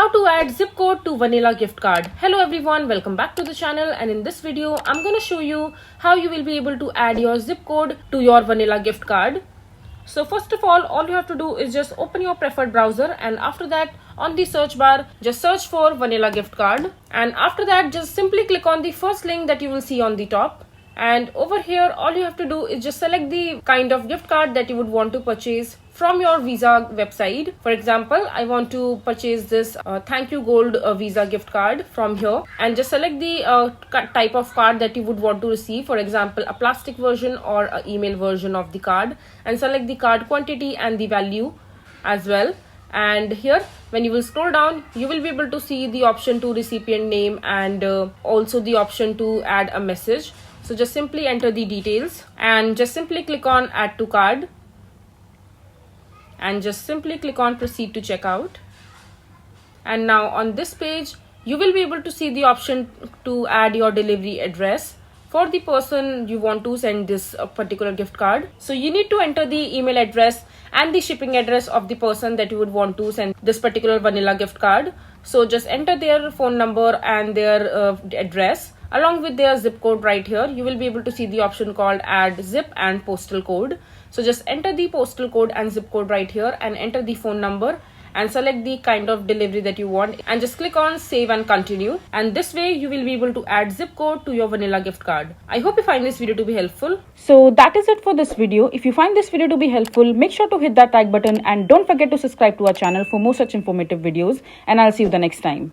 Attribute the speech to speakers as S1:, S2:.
S1: How to add zip code to vanilla gift card. Hello everyone, welcome back to the channel, and in this video I'm going to show you how you will be able to add your zip code to your vanilla gift card. So first of all you have to do is just open your preferred browser, and after that on the search bar just search for vanilla gift card, and after that just simply click on the first link that you will see on the top. And over here all you have to do is just select the kind of gift card that you would want to purchase from your Visa website. For example, I want to purchase this thank you gold Visa gift card from here, and just select the type of card that you would want to receive. For example, a plastic version or an email version of the card, and select the card quantity and the value as well. And here when you will scroll down, you will be able to see the option to recipient name and also the option to add a message. So just simply enter the details and just simply click on add to card, and just simply click on proceed to checkout. And now on this page you will be able to see the option to add your delivery address for the person you want to send this particular gift card. So you need to enter the email address and the shipping address of the person that you would want to send this particular vanilla gift card. So just enter their phone number and their address along with their zip code. Right here you will be able to see the option called add zip and postal code. So just enter the postal code and zip code right here, and enter the phone number and select the kind of delivery that you want, and just click on save and continue. And this way you will be able to add zip code to your vanilla gift card. I hope you find this video to be helpful.
S2: So that is it for this video. If you find this video to be helpful, make sure to hit that like button and don't forget to subscribe to our channel for more such informative videos, and I'll see you the next time.